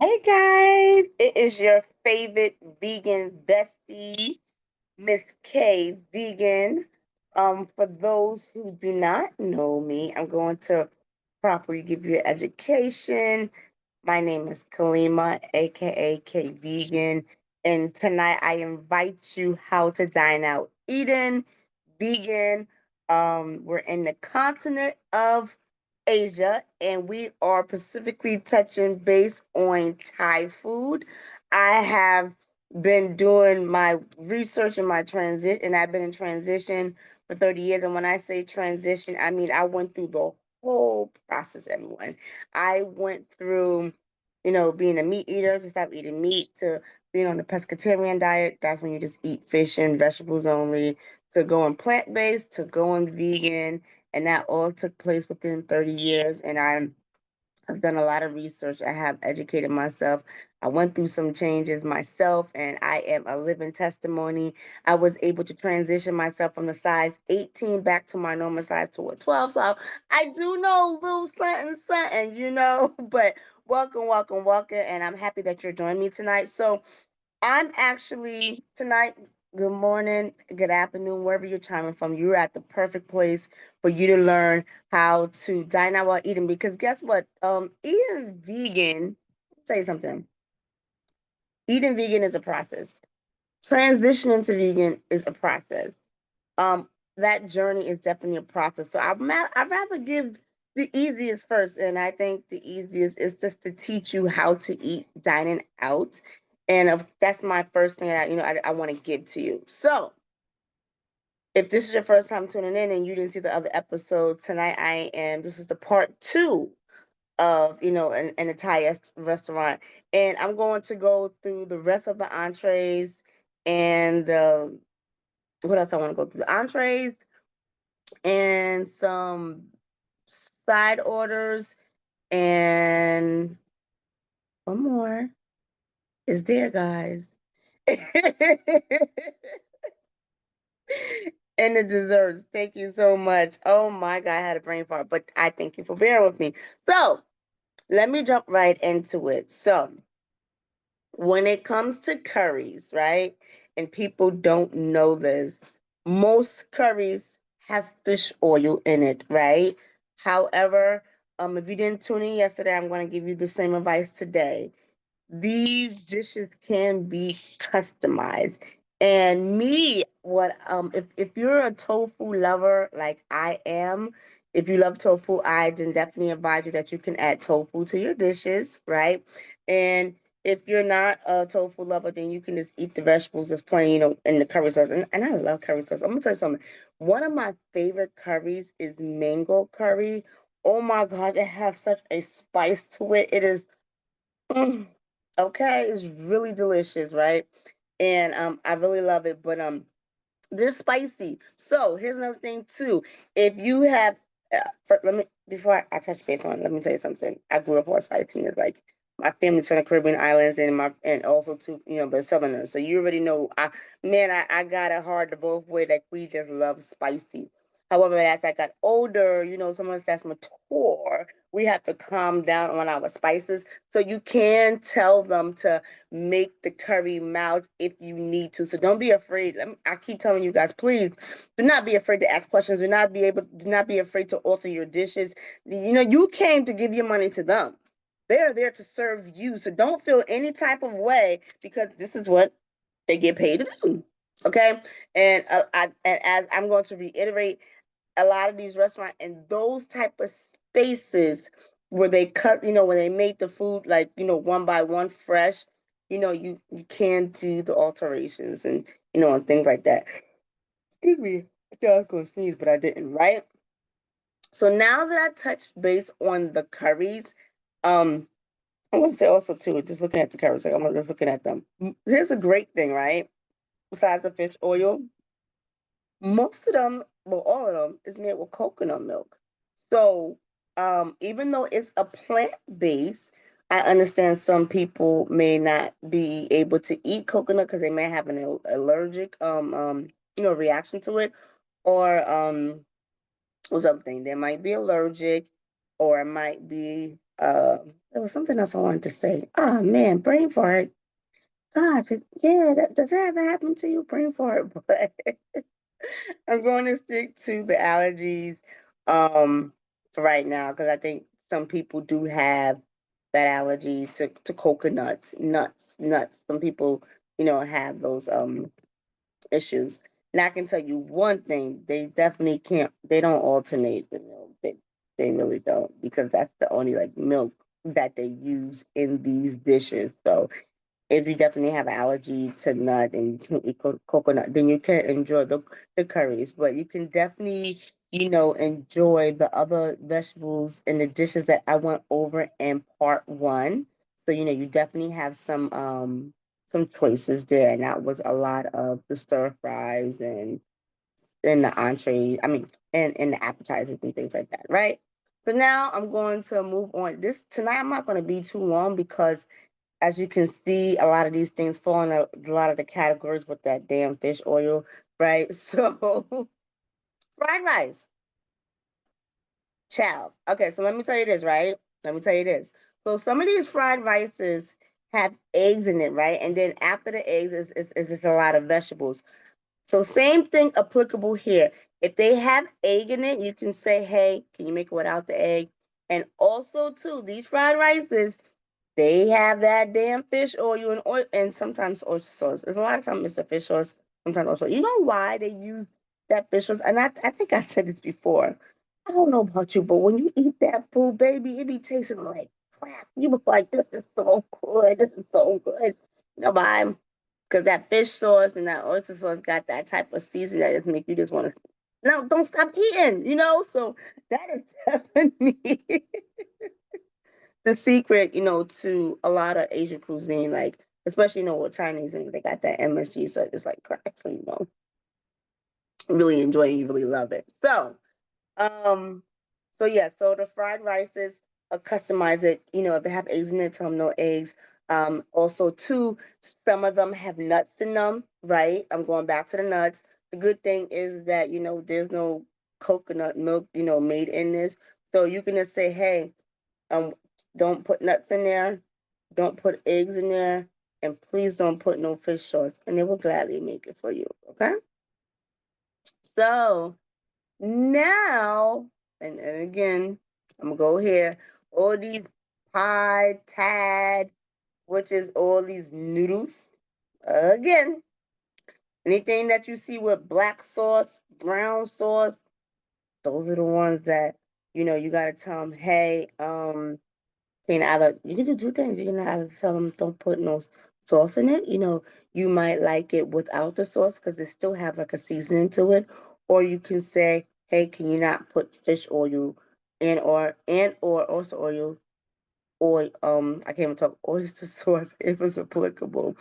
Hey guys, it is your favorite vegan bestie, Miss Kay Vegan. For those who do not know me, I'm going to properly give you an education. My name is Kalima, aka Kay Vegan, and tonight I invite you how to dine out Eden vegan. We're in the continent of Asia, and we are specifically touching base on Thai food. I have been doing my research and my transit, and I've been in transition for 30 years. And when I say transition, I mean I went through the whole process, everyone. I went through, being a meat eater, to stop eating meat, to being on the pescatarian diet. That's when you just eat fish and vegetables only, to going plant based, to going vegan, and that all took place within 30 years. And I've done a lot of research. I have educated myself. I went through some changes myself, and I am a living testimony. I was able to transition myself from the size 18 back to my normal size to a 12. So I do know a little something, something, But welcome, welcome, welcome. And I'm happy that you're joining me tonight. So I'm actually tonight. Good morning, good afternoon, wherever you're chiming from. You're at the perfect place for you to learn how to dine out while eating. Because guess what? Eating vegan. I'll tell you something. Eating vegan is a process. Transitioning to vegan is a process. Um, that journey is definitely a process. So I'd rather give the easiest first, and I think the easiest is just to teach you how to eat dining out, and that's my first thing that I want to give to you. So if this is your first time tuning in and you didn't see the other episode tonight, this is the part two of in a restaurant, and I'm going to go through the rest of the entrees and what else I want to go through the entrees and some side orders, and one more is there, guys. And the desserts. Thank you so much. Oh my God, I had a brain fart, but I thank you for bearing with me. So let me jump right into it. So when it comes to curries, right? And people don't know this, most curries have fish oil in it, right? However, if you didn't tune in yesterday, I'm going to give you the same advice today. These dishes can be customized. And me, what if you're a tofu lover like I am, if you love tofu, I then definitely advise you that you can add tofu to your dishes, right? And if you're not a tofu lover, then you can just eat the vegetables just plain, in the curry sauce. And I love curry sauce. I'm gonna tell you something. One of my favorite curries is mango curry. Oh my God, it has such a spice to it. It is mm, okay, it's really delicious, right? And I really love it, but they're spicy. So here's another thing too. If you have, let me before I touch base on it, let me tell you something. I grew up on spicy. It's like my family's from the Caribbean islands, and also too, the Southerners. So you already know. I got it hard to both way. Like we just love spicy. However, as I got older, someone that's mature, we have to calm down on our spices. So you can tell them to make the curry mild if you need to. So don't be afraid. I keep telling you guys, please do not be afraid to ask questions. Do not be afraid to alter your dishes. You came to give your money to them. They're there to serve you. So don't feel any type of way because this is what they get paid to do. Okay. And as I'm going to reiterate, a lot of these restaurants and those type of spaces where they cut, where they make the food like, one by one fresh, you can do the alterations and and things like that. Excuse me. I thought I was gonna sneeze, but I didn't, right? So now that I touched base on the curries, I want to say also too, just looking at the curries, like I'm just looking at them. Here's a great thing, right? Besides the fish oil, most of them, well, all of them, is made with coconut milk. So, even though it's a plant base, I understand some people may not be able to eat coconut because they may have an allergic, reaction to it, or or something. They might be allergic, or it might be. There was something else I wanted to say. Oh man, brain fart. God, yeah, does that ever happen to you? Brain fart, but I'm going to stick to the allergies for right now because I think some people do have that allergy to coconuts, nuts. Some people, have those issues. And I can tell you one thing, they definitely can't, they don't alternate the milk. They really don't because that's the only like milk that they use in these dishes. So if you definitely have an allergy to nut and you can't eat coconut, then you can't enjoy the curries. But you can definitely, enjoy the other vegetables and the dishes that I went over in part one. So, you definitely have some choices there. And that was a lot of the stir fries and the entrees. I mean, and the appetizers and things like that, right? So now I'm going to move on. This tonight I'm not going to be too long because as you can see, a lot of these things fall in a lot of the categories with that damn fish oil, right? So, fried rice, chow. Okay, so let me tell you this, right? Let me tell you this. So, some of these fried rices have eggs in it, right? And then after the eggs is just a lot of vegetables. So, same thing applicable here. If they have egg in it, you can say, hey, can you make it without the egg? And also, too, these fried rices, they have that damn fish oil and sometimes oyster sauce. There's a lot of times it's the fish sauce, sometimes also. You know why they use that fish sauce? And I think I said this before. I don't know about you, but when you eat that food, baby, it be tasting like crap. You be like, this is so good. This is so good. You know why? Because that fish sauce and that oyster sauce got that type of seasoning that just make you just want to, no, don't stop eating. So that is definitely the secret, to a lot of Asian cuisine, like especially with Chinese and they got that MSG, so it's like crack. So really enjoy it, you really love it. Um, so yeah, so the fried rices, customize it. If they have eggs in it, tell them no eggs. Also too, some of them have nuts in them, right? I'm going back to the nuts. The good thing is that there's no coconut milk, made in this, so you can just say, hey, um, don't put nuts in there. Don't put eggs in there. And please don't put no fish sauce. And they will gladly make it for you. Okay? So now, and again, I'm going to go here. All these pie, tad, which is all these noodles. Again, anything that you see with black sauce, brown sauce, those are the ones that, you got to tell them, hey, you can do two things. You can either tell them don't put no sauce in it. You might like it without the sauce because they still have like a seasoning to it. Or you can say, hey, can you not put fish oil and or oyster oil or I can't even talk oyster sauce if it's applicable.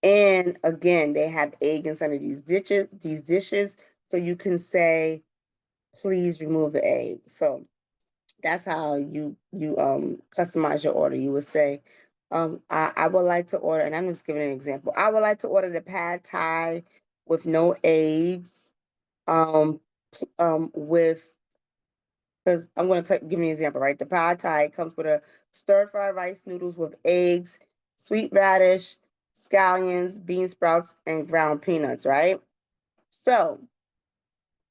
And again, they have egg in some of these dishes. So you can say, please remove the egg. So that's how you customize your order. You would say, I would like to order, and I'm just giving an example. I would like to order the pad thai with no eggs. Um, with because I'm going to give you an example, right? The pad thai comes with a stir fried rice noodles with eggs, sweet radish, scallions, bean sprouts, and ground peanuts, right? So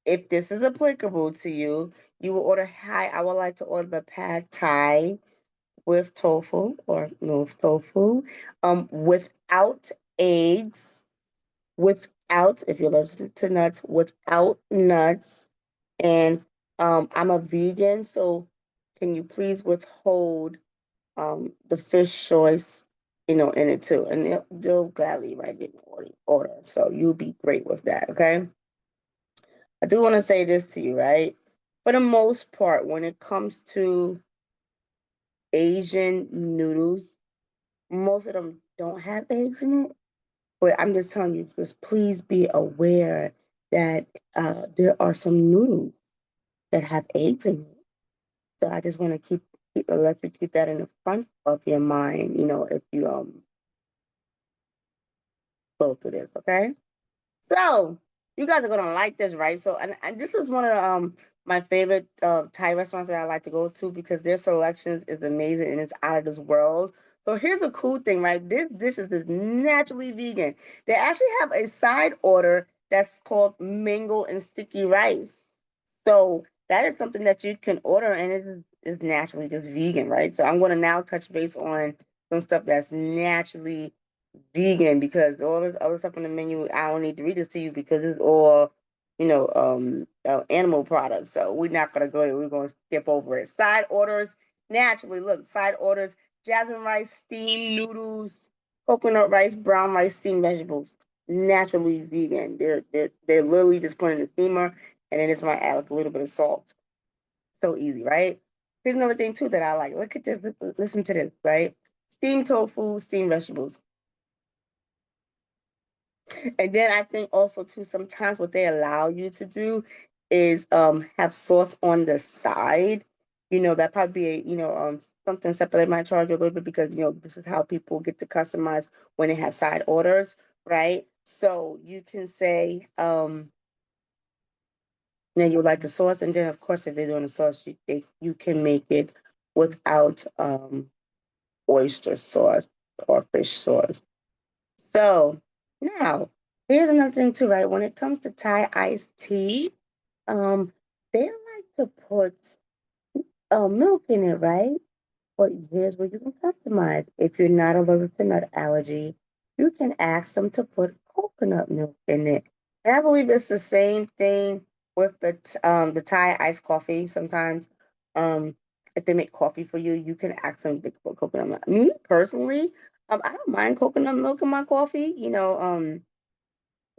if this is applicable to you, you will order, hi, I would like to order the pad thai with tofu or no tofu, without eggs, without, if you're allergic to nuts, without nuts. And I'm a vegan, so can you please withhold the fish choice, in it too? And they'll gladly write it in order. So you'll be great with that, okay? I do want to say this to you, right? For the most part, when it comes to Asian noodles, most of them don't have eggs in it. But I'm just telling you, just please be aware that there are some noodles that have eggs in it. So I just want to let you keep that in the front of your mind, if you go through this, okay? So You guys are gonna like this, right? So, and this is one of my favorite Thai restaurants that I like to go to because their selections is amazing and it's out of this world. So here's a cool thing, right? This dish is naturally vegan. They actually have a side order that's called mango and sticky rice. So that is something that you can order, and it is naturally just vegan, right? So I'm going to now touch base on some stuff that's naturally vegan because all this other stuff on the menu, I don't need to read this to you because it's all, animal products. So we're not gonna go there. We're gonna skip over it. Side orders, naturally, look, side orders: jasmine rice, steamed noodles, coconut rice, brown rice, steamed vegetables. Naturally vegan. They're literally just put in the steamer, and then it's might add like a little bit of salt. So easy, right? Here's another thing too that I like. Look at this. Listen to this, right? Steamed tofu, steamed vegetables. And then I think also too sometimes what they allow you to do is have sauce on the side. That probably be something separate. They might charge you a little bit because this is how people get to customize when they have side orders, right? So you can say you like the sauce, and then of course if they're doing the sauce, you can make it without oyster sauce or fish sauce. So now here's another thing too, right? When it comes to Thai iced tea, um, they like to put milk in it, right? But here's where you can customize. If you're not allergic to nut allergy, you can ask them to put coconut milk in it. And I believe it's the same thing with the Thai iced coffee. Sometimes, um, if they make coffee for you, you can ask them to put coconut milk. Me personally, I don't mind coconut milk in my coffee.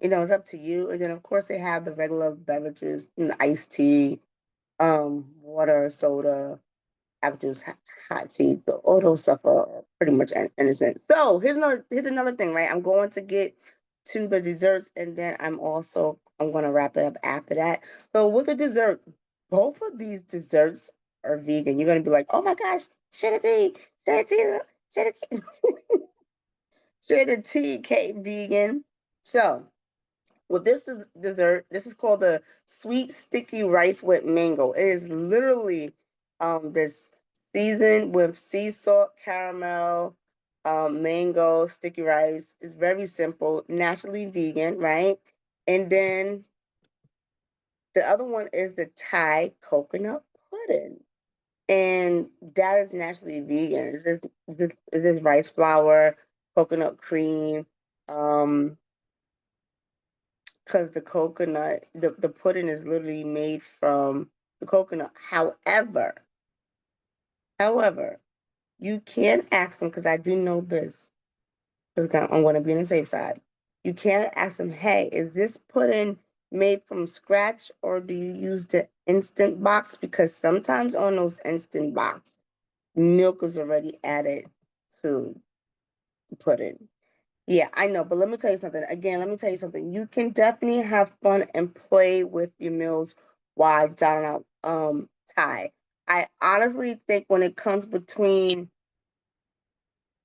It's up to you. And then of course they have the regular beverages, iced tea, water, soda, apple juice, hot tea. All those stuff are pretty much innocent. So here's another thing, right? I'm going to get to the desserts, and then I'm going to wrap it up after that. So with the dessert, both of these desserts are vegan. You're going to be like, oh my gosh, share the tea, share the tea, share the tea, share the tea, Khay Vegan. So well, this is dessert. This is called the sweet sticky rice with mango. It is literally this seasoned with sea salt, caramel, mango, sticky rice. It's very simple, naturally vegan, right? And then the other one is the Thai coconut pudding. And that is naturally vegan. It's this rice flour, coconut cream, um, because the pudding is literally made from the coconut. However, you can ask them because I do know this. 'Cause I'm going to be on the safe side. You can ask them, hey, is this pudding made from scratch or do you use the instant box? Because sometimes on those instant box, milk is already added to the pudding. Yeah, I know, but let me tell you something. Again, let me tell you something. You can definitely have fun and play with your meals while dining out Thai. I honestly think when it comes between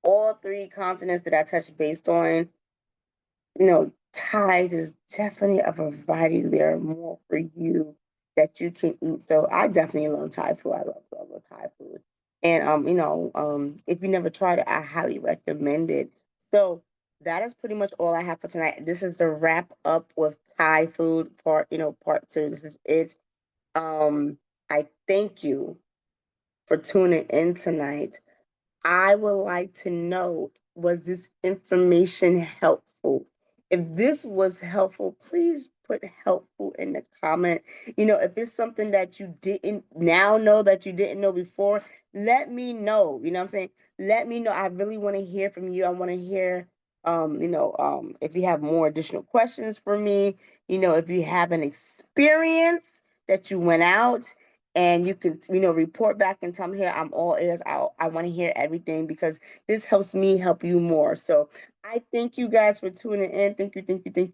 all three continents that I touched based on, Thai is definitely a variety there, more for you that you can eat. So I definitely love Thai food. I love Thai food. And if you never tried it, I highly recommend it. So that is pretty much all I have for tonight. This is the wrap up with Thai food part two. This is it. I thank you for tuning in tonight. I would like to know, was this information helpful? If this was helpful, please put helpful in the comment. If it's something that you didn't now know that you didn't know before, let me know. You know what I'm saying? Let me know. I really want to hear from you. I want to hear if you have more additional questions for me, if you have an experience that you went out and you can report back and tell me, here I'm all ears out. I want to hear everything because this helps me help you more. So I thank you guys for tuning in. Thank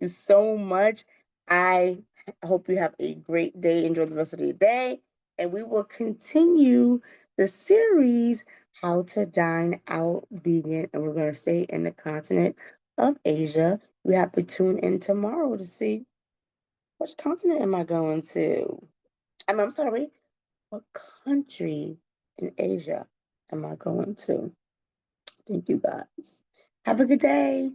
you so much. I hope you have a great day. Enjoy the rest of the day, and we will continue the series How to Dine Out Vegan, and we're going to stay in the continent of Asia. We have to tune in tomorrow to see Which continent am I going to? I'm sorry. What country in Asia am I going to? Thank you guys. Have a good day.